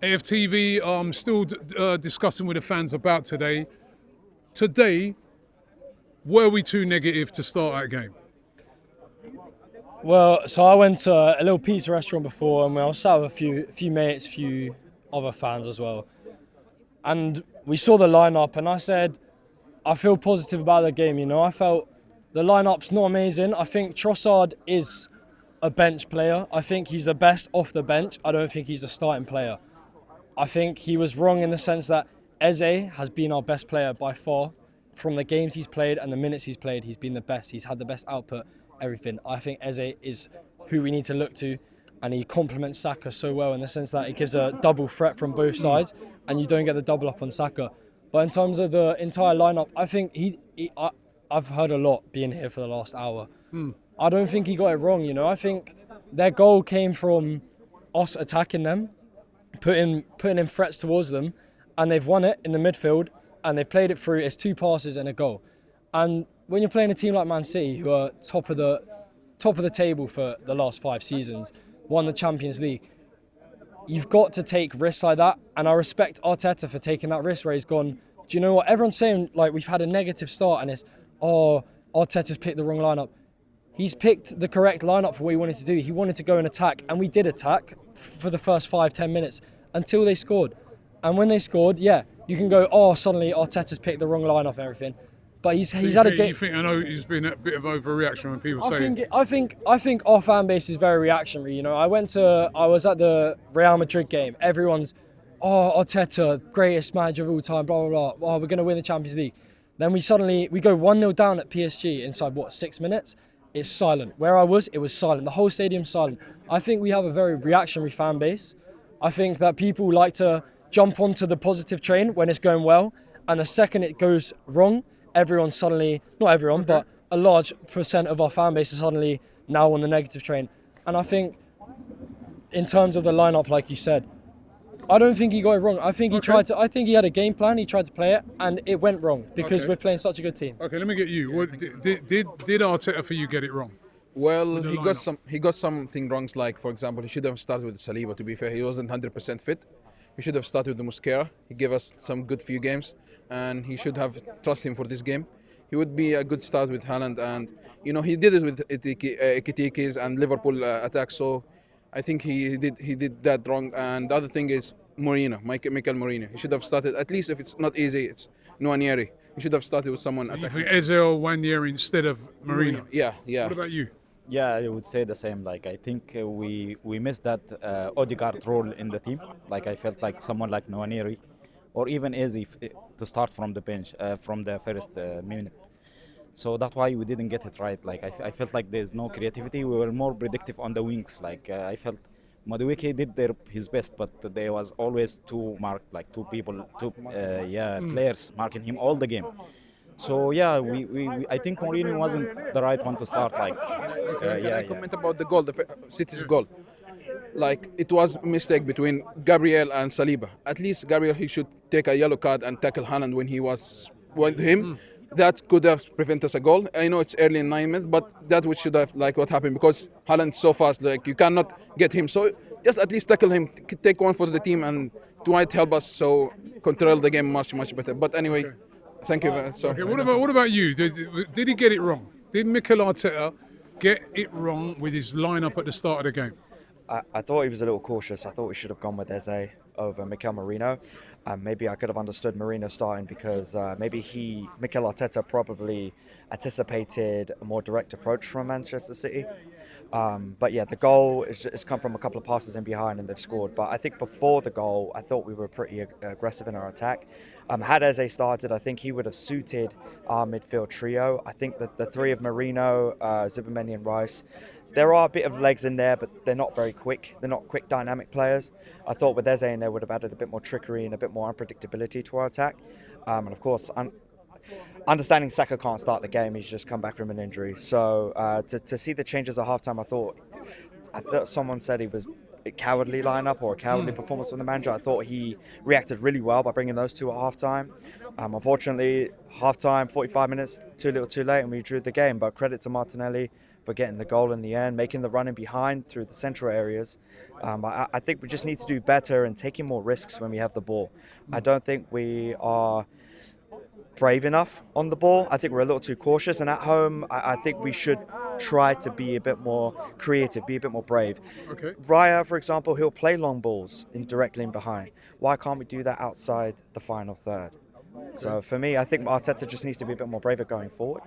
AFTV, I'm still discussing with the fans about today. Today, were we too negative to start that game? Well, so I went to a little pizza restaurant before, and I was sat with a few mates, a few other fans as well. And we saw the lineup, and I said, I feel positive about the game. You know, I felt the lineup's not amazing. I think Trossard is a bench player. I think he's the best off the bench. I don't think he's a starting player. I think he was wrong in the sense that Eze has been our best player by far. From the games he's played and the minutes he's played, he's been the best. He's had the best output, everything. I think Eze is who we need to look to, and he complements Saka so well in the sense that it gives a double threat from both sides, and you don't get the double up on Saka. But in terms of the entire lineup, I think I've heard a lot being here for the last hour. I don't think he got it wrong, you know. I think their goal came from us attacking them, putting in threats towards them, and they've won it in the midfield, and they've played it through. It's 2 passes and a goal. And when you're playing a team like Man City, who are top of the table for the last 5 seasons, won the Champions League, you've got to take risks like that. And I respect Arteta for taking that risk where he's gone, do you know what? Everyone's saying, like, we've had a negative start and it's, Arteta's picked the wrong lineup. He's picked the correct lineup for what he wanted to do. He wanted to go and attack, and we did attack for the first 5-10 minutes until they scored. And when they scored, yeah, you can go, suddenly Arteta's picked the wrong lineup and everything. But he's had a game. You think, I know he's been a bit of overreaction when people say. I think our fan base is very reactionary. You know, I was at the Real Madrid game. Everyone's, Arteta, greatest manager of all time, blah blah blah. We're gonna win the Champions League. Then we go 1-0 down at PSG inside 6 minutes. It's silent. Where I was, it was silent. The whole stadium's silent. I think we have a very reactionary fan base. I think that people like to jump onto the positive train when it's going well, and the second it goes wrong, everyone suddenly, not everyone, but a large percent of our fan base is suddenly now on the negative train. And I think in terms of the lineup, like you said, I don't think he got it wrong. I think he had a game plan, he tried to play it, and it went wrong because we're playing such a good team. Okay, let me get you. Did Arteta for you get it wrong? Well, he got something wrong. Like, for example, he should have started with Saliba. To be fair, he wasn't 100% fit. He should have started with Mosquera. He gave us some good few games, and he should have trusted him for this game. He would be a good start with Haaland, and you know he did it with Ekitikis and Liverpool attacks. So I think he did that wrong. And the other thing is Mikel Merino. He should have started, at least if it's not easy, it's Nwaneri. He should have started with someone. You think Eze or Nwaneri instead of Merino? Yeah. What about you? Yeah, I would say the same. Like, I think we missed that Odegaard role in the team. Like, I felt like someone like Nwaneri or even Eze to start from the bench, from the first minute. So that's why we didn't get it right. Like, I felt like there's no creativity. We were more predictive on the wings. Like, I felt Madueke did his best, but there was always two players marking him all the game. So yeah, I think Mourinho wasn't the right one to start. Like, I comment about the goal, the City's goal. Like, it was a mistake between Gabriel and Saliba. At least Gabriel, he should take a yellow card and tackle Haaland when he was with him. That could have prevented us a goal. I know it's early in 9 minutes, but that would should have like what happened because Haaland's so fast. Like, you cannot get him. So just at least tackle him, take one for the team, and it might help us so control the game much better. But anyway. Okay. Thank you. Okay, what about you? Did he get it wrong? Did Mikel Arteta get it wrong with his lineup at the start of the game? I thought he was a little cautious. I thought we should have gone with Eze over Mikel Merino. Maybe I could have understood Merino starting because Mikel Arteta probably anticipated a more direct approach from Manchester City. But yeah, the goal has come from a couple of passes in behind and they've scored. But I think before the goal, I thought we were pretty aggressive in our attack. Had Eze started, I think he would have suited our midfield trio. I think that the three of Merino, Zubimendi and Rice, there are a bit of legs in there, but they're not very quick. They're not quick, dynamic players. I thought with Eze in there would have added a bit more trickery and a bit more unpredictability to our attack. And of course, understanding Saka can't start the game, he's just come back from an injury. So to see the changes at halftime, I thought someone said he was a cowardly lineup or a cowardly performance from the manager. I thought he reacted really well by bringing those two at halftime. Unfortunately, halftime, 45 minutes, too little too late, and we drew the game. But credit to Martinelli for getting the goal in the end, making the run in behind through the central areas. I think we just need to do better and taking more risks when we have the ball. I don't think we are brave enough on the ball. I think we're a little too cautious, and at home I think we should try to be a bit more creative, be a bit more brave. Okay. Raya, for example, he'll play long balls directly in behind. Why can't we do that outside the final third? So for me, I think Arteta just needs to be a bit more braver going forward.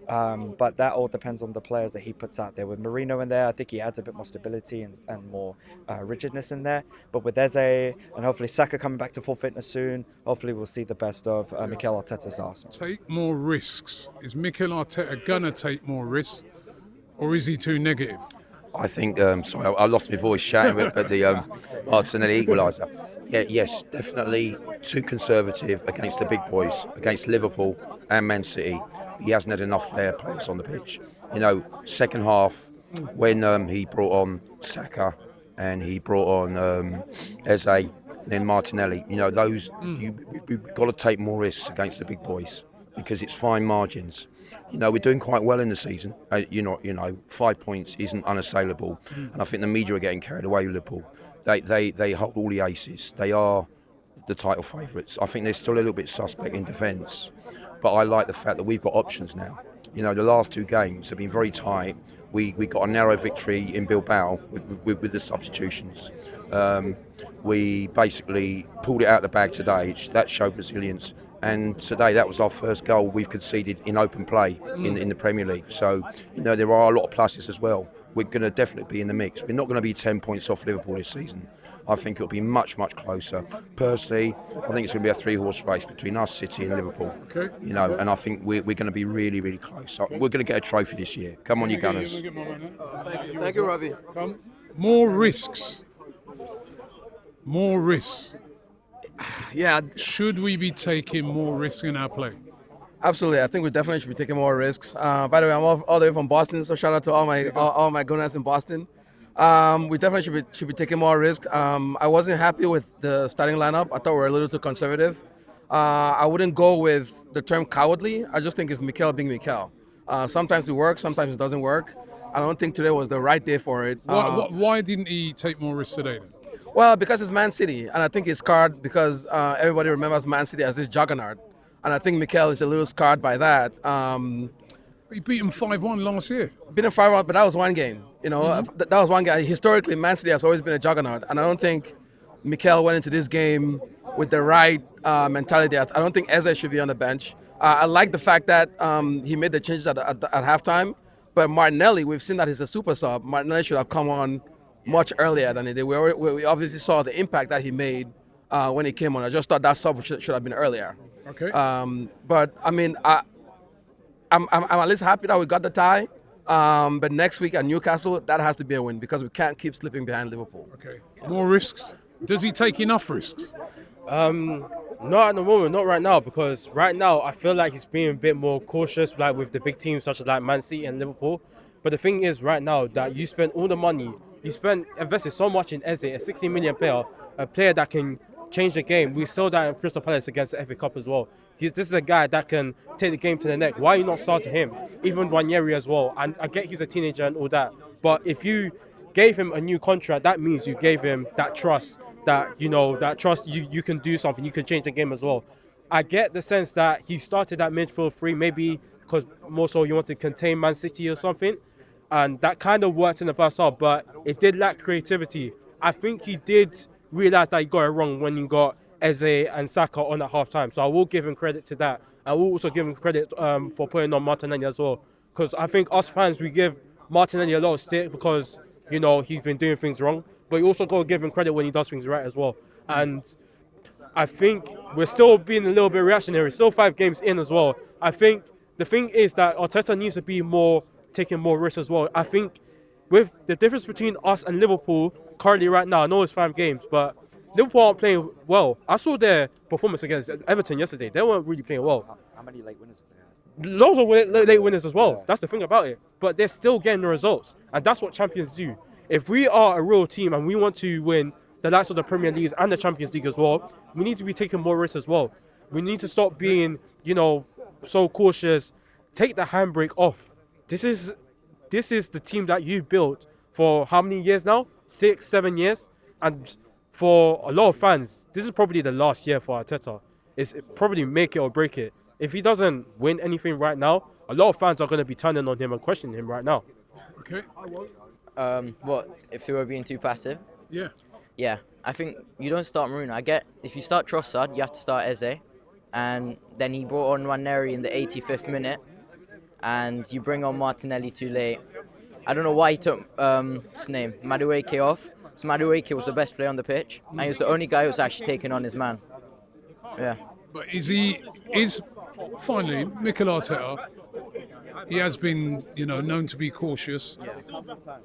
But that all depends on the players that he puts out there. With Marino in there, I think he adds a bit more stability and more rigidness in there. But with Eze and hopefully Saka coming back to full fitness soon, hopefully we'll see the best of Mikel Arteta's Arsenal. Take more risks. Is Mikel Arteta gonna take more risks, or is he too negative? I think, sorry, I lost my voice shouting at the Martinelli equaliser. Yeah, yes, definitely too conservative against the big boys, against Liverpool and Man City. He hasn't had enough flair players on the pitch. You know, second half, when he brought on Saka and he brought on Eze, then Martinelli, you know, we've got to take more risks against the big boys because it's fine margins. You know, we're doing quite well in the season. You know, 5 points isn't unassailable, and I think the media are getting carried away with Liverpool. They hold all the aces. They are the title favourites. I think they're still a little bit suspect in defence, but I like the fact that we've got options now. You know, the last 2 games have been very tight. We got a narrow victory in Bilbao with the substitutions. We basically pulled it out of the bag today. That showed resilience. And today, that was our first goal we've conceded in open play in the Premier League. So, you know, there are a lot of pluses as well. We're going to definitely be in the mix. We're not going to be 10 points off Liverpool this season. I think it'll be much, much closer. Personally, I think it's going to be a 3-horse race between us, City and Liverpool. Okay. You know, and I think we're going to be really, really close. We're going to get a trophy this year. Come on, you Gunners. Thank you, Ravi. Come. More risks. More risks. Yeah, Should we be taking more risks in our play? absolutely. I think we definitely should be taking more risks. By the way, I'm all the way from Boston, so shout out to all my Gunners in Boston. We definitely should be taking more risks. I wasn't happy with the starting lineup. I thought we were a little too conservative. I wouldn't go with the term cowardly. I just think it's Mikel being Mikel. Sometimes it works, sometimes it doesn't work. I don't think today was the right day for it. Why didn't he take more risks today then? Well, because it's Man City, and I think he's scarred because everybody remembers Man City as this juggernaut, and I think Mikel is a little scarred by that. He beat him 5-1 last year. Beat him 5-1, but that was one game. You know, that was one game. Historically, Man City has always been a juggernaut, and I don't think Mikel went into this game with the right mentality. I don't think Eze should be on the bench. I like the fact that he made the changes at halftime, but Martinelli, we've seen that he's a super sub. Martinelli should have come on much earlier than he did. We obviously saw the impact that he made when he came on. I just thought that sub should have been earlier. Okay. But I mean, I'm at least happy that we got the tie. But next week at Newcastle, that has to be a win because we can't keep slipping behind Liverpool. Okay. More risks. Does he take enough risks? Not at the moment, not right now, because right now I feel like he's being a bit more cautious, like with the big teams such as like Man City and Liverpool. But the thing is, right now that you spend all the money, invested so much in Eze, a 16 million player, a player that can change the game. We saw that in Crystal Palace against the FA Cup as well. This is a guy that can take the game to the neck. Why are you not starting him? Even Ranieri as well. And I get he's a teenager and all that, but if you gave him a new contract, that means you gave him that trust. You can do something, you can change the game as well. I get the sense that he started that midfield 3, maybe because more so you want to contain Man City or something, and that kind of worked in the first half, but it did lack creativity. I think he did realise that he got it wrong when he got Eze and Saka on at half time, so I will give him credit to that. I will also give him credit for putting on Martinelli as well, because I think us fans, we give Martinelli a lot of stick because, you know, he's been doing things wrong. But you also got to give him credit when he does things right as well. And I think we're still being a little bit reactionary. Still 5 games in as well. I think the thing is that Arteta needs to be taking more risks as well. I think with the difference between us and Liverpool currently right now, I know it's 5 games, but Liverpool aren't playing well. I saw their performance against Everton yesterday. They weren't really playing well. How many late winners have they had? Loads of late winners as well. Yeah. That's the thing about it. But they're still getting the results. And that's what champions do. If we are a real team and we want to win the likes of the Premier League and the Champions League as well, we need to be taking more risks as well. We need to stop being, so cautious. Take the handbrake off. This is this is the team that you built for how many years now? 6, 7 years? And for a lot of fans, this is probably the last year for Arteta. It's probably make it or break it. If he doesn't win anything right now, a lot of fans are going to be turning on him and questioning him right now. Okay. What, if they were being too passive? Yeah. Yeah, I think you don't start Marino. I get if you start Trossard, you have to start Eze, and then he brought on Ranieri in the 85th minute, and you bring on Martinelli too late. I don't know why he took his name, Madueke off. So Madueke was the best player on the pitch, and he was the only guy who was actually taking on his man. Yeah. But finally, Mikel Arteta, he has been, known to be cautious. Yeah.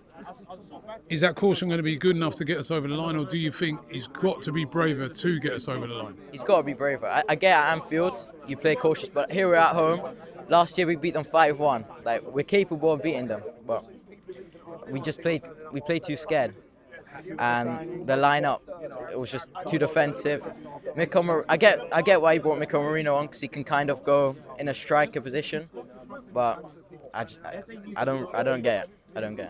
Is that caution going to be good enough to get us over the line, or do you think he's got to be braver to get us over the line? He's got to be braver. I get at Anfield, you play cautious, but here we're at home. Last year we beat them 5-1. Like, we're capable of beating them, but we play too scared. And the lineup, it was just too defensive. I get why he brought Mikel Marino on, because he can kind of go in a striker position, but I don't get it.